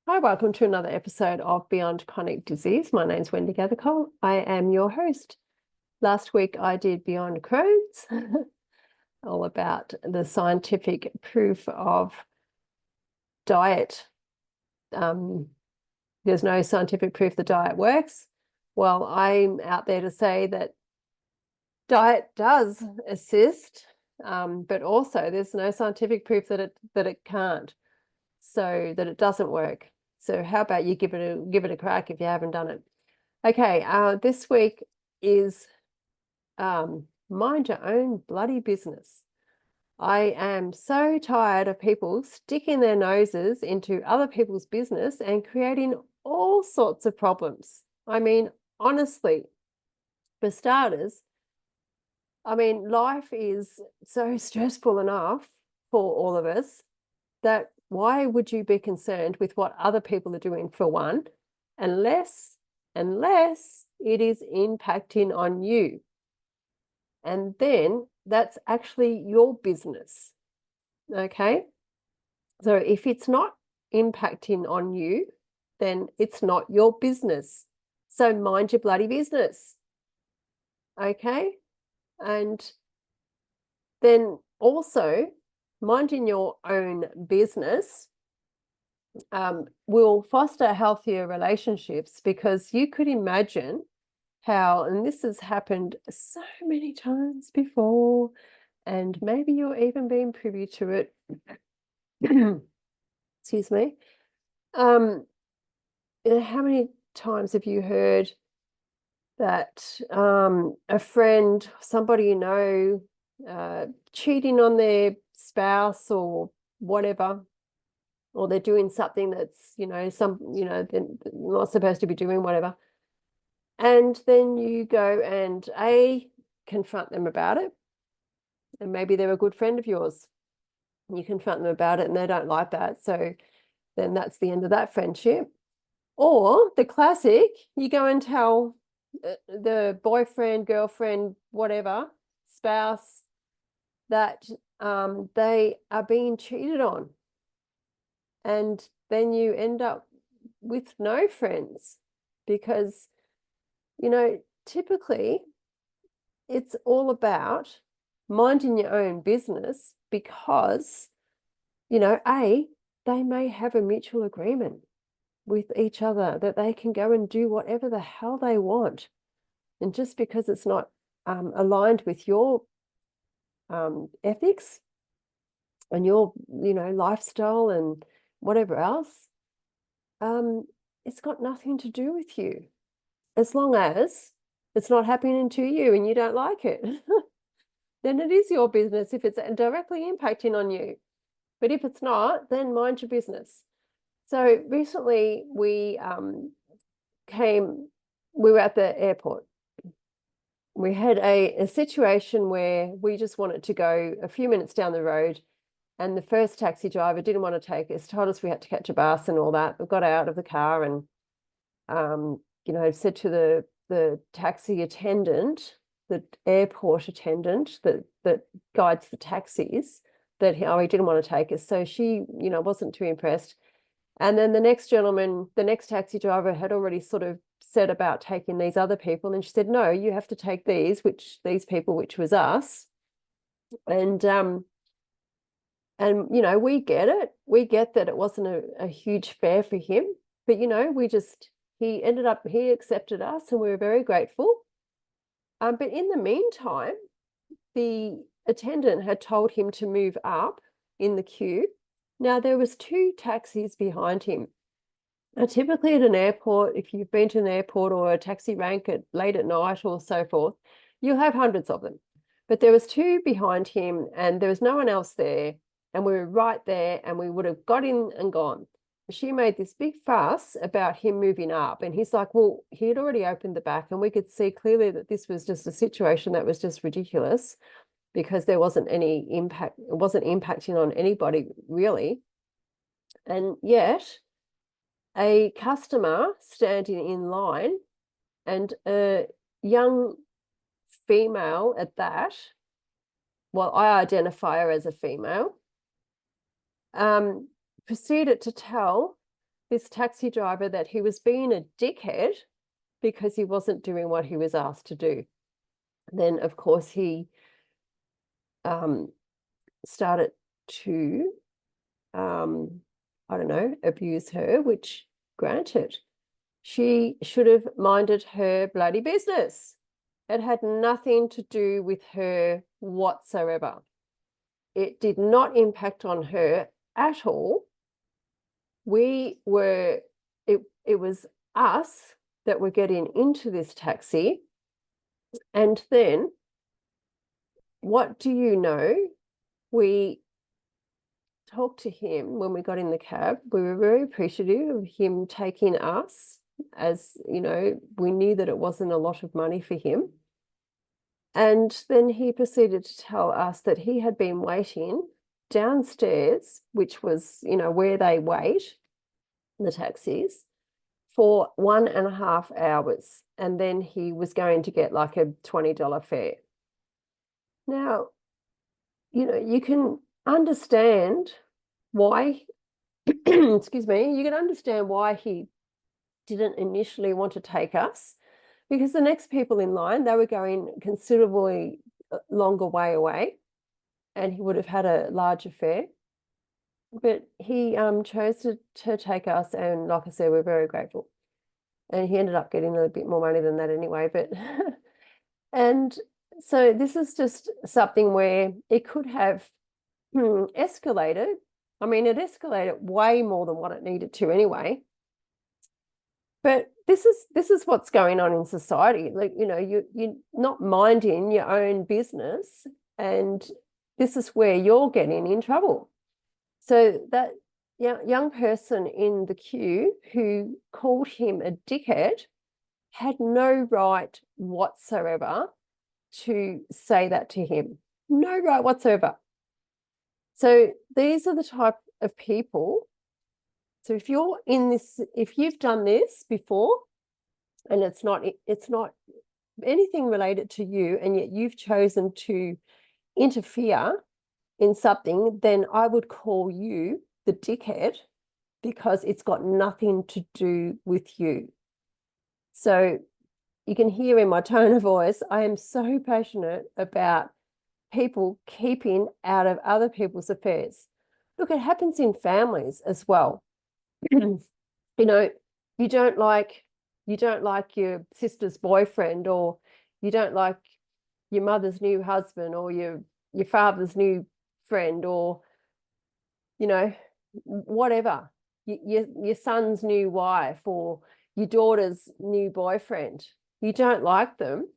Hi, welcome to another episode of Beyond Chronic Disease. My name's Wendy Gathercole. I am your host. Last week I did Beyond Crohn's, all about the scientific proof of diet. There's no scientific proof the diet works. Well, I'm out there to say that diet does assist, but also there's no scientific proof that it can't, so that it doesn't work. So how about you give it a crack if you haven't done it? Okay, this week is mind your own bloody business. I am so tired of people sticking their noses into other people's business and creating all sorts of problems. I mean, honestly, for starters, life is so stressful enough for all of us that why would you be concerned with what other people are doing, for one, unless it is impacting on you? And then that's actually your business. Okay. So if it's not impacting on you, then it's not your business. So mind your bloody business. Okay. And then also, minding your own business will foster healthier relationships, because you could imagine how, and this has happened so many times before, and maybe you're even being privy to it. Excuse me. How many times have you heard that a friend, somebody you know, cheating on their spouse or whatever, or they're doing something that's, they're not supposed to be doing, whatever. And then you go and confront them about it. And maybe they're a good friend of yours. You confront them about it and they don't like that. So then that's the end of that friendship. Or the classic, you go and tell the boyfriend, girlfriend, whatever, spouse, that they are being cheated on. And then you end up with no friends, because, typically it's all about minding your own business, because, they may have a mutual agreement with each other that they can go and do whatever the hell they want. And just because it's not aligned with your ethics and your, lifestyle and whatever else, it's got nothing to do with you, as long as it's not happening to you and you don't like it. Then it is your business if it's directly impacting on you. But if it's not, then mind your business. So recently we were at the airport. We had a situation where we just wanted to go a few minutes down the road, and the first taxi driver didn't want to take us, told us we had to catch a bus and all that. We got out of the car and said to the taxi attendant, the airport attendant that guides the taxis, that he didn't want to take us. So she, wasn't too impressed. And then the next taxi driver had already sort of said about taking these other people. And she said, no, you have to take these people, which was us. And we get it. We get that it wasn't a huge fare for him. But, he accepted us and we were very grateful. But in the meantime, the attendant had told him to move up in the queue. Now, there was 2 taxis behind him. Now, typically at an airport, if you've been to an airport or a taxi rank late at night or so forth, you'll have hundreds of them. But there was 2 behind him and there was no one else there. And we were right there and we would have got in and gone. She made this big fuss about him moving up. And he's like, well, he had already opened the back and we could see clearly that this was just a situation that was just ridiculous, because there wasn't any impact. It wasn't impacting on anybody really. And yet a customer standing in line, and a young female at that, well, I identify her as a female, proceeded to tell this taxi driver that he was being a dickhead because he wasn't doing what he was asked to do. Then, of course, he started to, I don't know, abuse her, which granted, she should have minded her bloody business. It had nothing to do with her whatsoever. It did not impact on her at all. It was us that were getting into this taxi. And then, what do you know? We talked to him when we got in the cab. We were very appreciative of him taking us, as you know, we knew that it wasn't a lot of money for him. And then he proceeded to tell us that he had been waiting downstairs, which was, you know, where they wait, the taxis, for 1.5 hours. And then he was going to get like a $20 fare. Now, you know, you can understand why, excuse me, you can understand why he didn't initially want to take us, because the next people in line, they were going considerably longer way away, and he would have had a larger fare. But he chose to take us, and like I said, we're very grateful. And he ended up getting a bit more money than that anyway. But and so this is just something where it could have escalated. I mean, it escalated way more than what it needed to anyway. But this is what's going on in society. Like, you know, you're not minding your own business, and this is where you're getting in trouble. So that young person in the queue who called him a dickhead had no right whatsoever to say that to him. No right whatsoever. So these are the type of people. So if you're in this, if you've done this before, and it's not anything related to you, and yet you've chosen to interfere in something, then I would call you the dickhead, because it's got nothing to do with you. So you can hear in my tone of voice, I am so passionate about people keeping out of other people's affairs. Look, it happens in families as well. You know, you don't like your sister's boyfriend, or you don't like your mother's new husband, or your father's new friend, or, you know, whatever, your son's new wife, or your daughter's new boyfriend. You don't like them,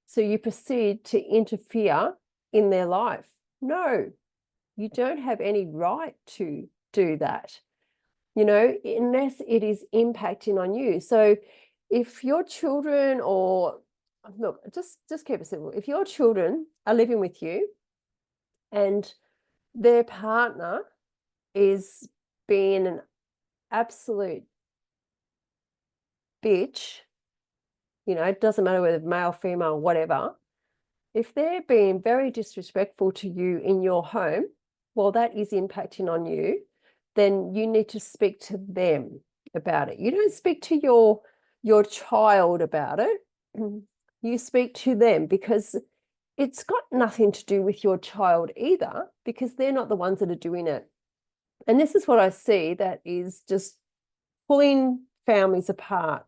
so you proceed to interfere in their life. No, you don't have any right to do that, you know, unless it is impacting on you. So if your children, or look, just keep it simple. If your children are living with you and their partner is being an absolute bitch, you know, it doesn't matter whether male, female, whatever, if they're being very disrespectful to you in your home, well, that is impacting on you, then you need to speak to them about it. You don't speak to your child about it. You speak to them, because it's got nothing to do with your child either, because they're not the ones that are doing it. And this is what I see that is just pulling families apart,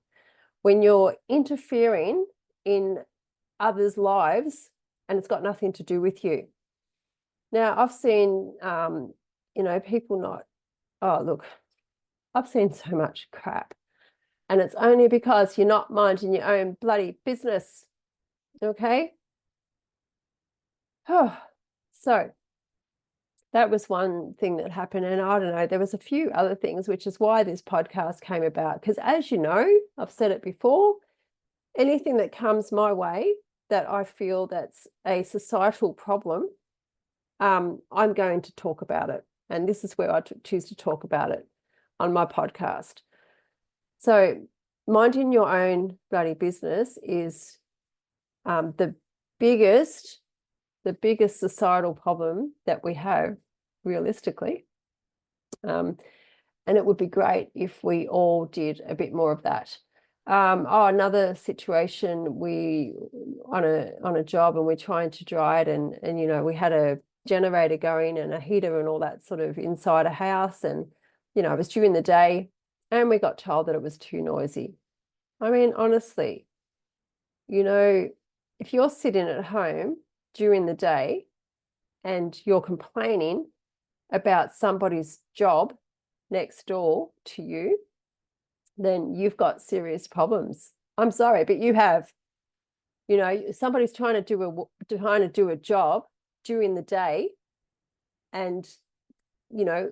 when you're interfering in others' lives and it's got nothing to do with you. Now, I've seen, you know, people not, oh, look, I've seen so much crap, and it's only because you're not minding your own bloody business, okay? Oh, so that was one thing that happened. And I don't know, there was a few other things, which is why this podcast came about. Because as you know, I've said it before, anything that comes my way that I feel that's a societal problem, I'm going to talk about it. And this is where I choose to talk about it on my podcast. So minding your own bloody business is the biggest societal problem that we have, realistically. And it would be great if we all did a bit more of that. Another situation, we on a job, and we're trying to dry it, and you know, we had a generator going and a heater and all that sort of inside a house, and you know, it was during the day, and we got told that it was too noisy. I mean, honestly, you know, if you're sitting at home during the day and you're complaining about somebody's job next door to you, then you've got serious problems. I'm sorry, but you have. You know, somebody's trying to do a job during the day, and you know,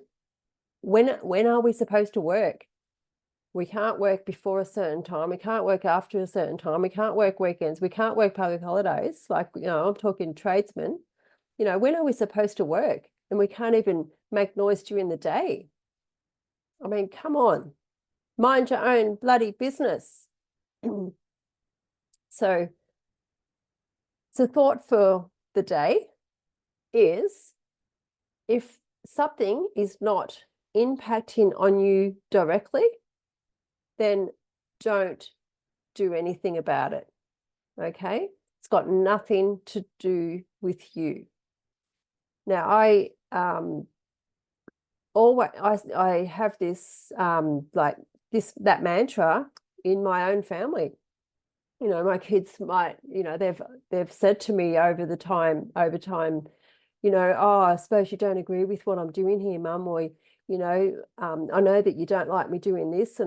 when are we supposed to work? We can't work before a certain time. We can't work after a certain time. We can't work weekends. We can't work public holidays. Like, you know, I'm talking tradesmen. You know, when are we supposed to work? And we can't even make noise during the day. I mean, come on, mind your own bloody business. So thought for the day is, if something is not impacting on you directly, then don't do anything about it. Okay? It's got nothing to do with you. Now, I have this that mantra in my own family. You know, my kids might, you know, they've said to me over time, you know, oh, I suppose you don't agree with what I'm doing here, Mum, or you know, I know that you don't like me doing this,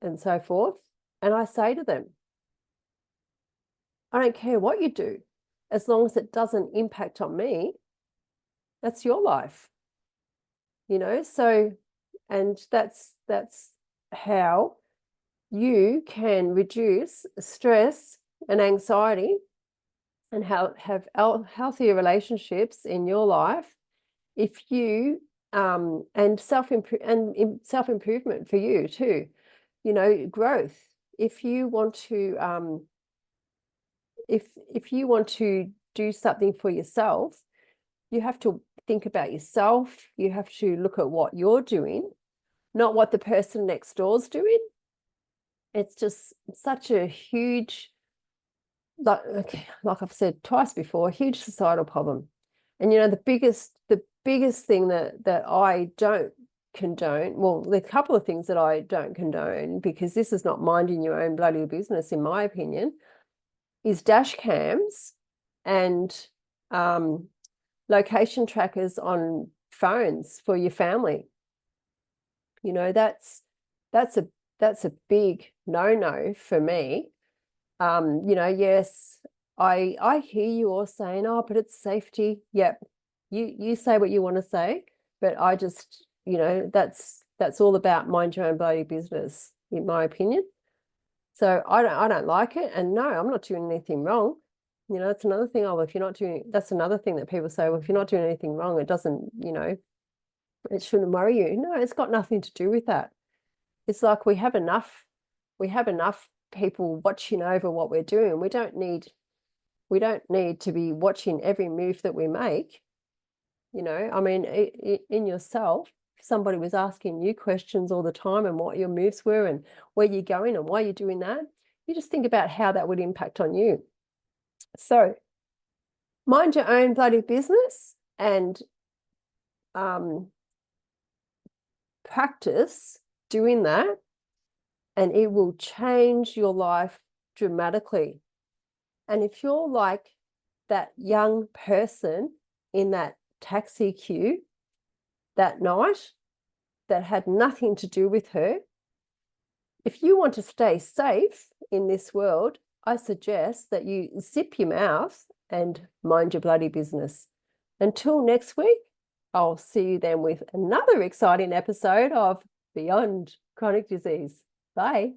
and so forth. And I say to them, I don't care what you do, as long as it doesn't impact on me. That's your life, you know. So, and that's how you can reduce stress and anxiety and have healthier relationships in your life if you and self-improvement for you too, you know, growth. If you want to if you want to do something for yourself, you have to think about yourself. You have to look at what you're doing, not what the person next door's doing. It's just such a huge, like I've said twice before, a huge societal problem. And you know, the biggest thing that I don't condone, well, there's a couple of things that I don't condone, because this is not minding your own bloody business, in my opinion, is dash cams and location trackers on phones for your family. You know, that's a big no-no for me. You know, yes, I hear you all saying, oh, but it's safety. Yep. You say what you want to say, but I just, you know, that's all about mind your own bloody business, in my opinion. So I don't like it. And no, I'm not doing anything wrong. You know, that's another thing. Oh, if you're not doing, that's another thing that people say, well, if you're not doing anything wrong, it doesn't, you know, it shouldn't worry you. No, it's got nothing to do with that. It's like we have enough people watching over what we're doing. We don't need to be watching every move that we make. You know, I mean, in yourself, if somebody was asking you questions all the time and what your moves were and where you're going and why you're doing that, you just think about how that would impact on you. So mind your own bloody business and practice doing that, and it will change your life dramatically. And if you're like that young person in that taxi queue that night that had nothing to do with her, if you want to stay safe in this world, I suggest that you zip your mouth and mind your bloody business. Until next week, I'll see you then with another exciting episode of Beyond Chronic Disease. Bye.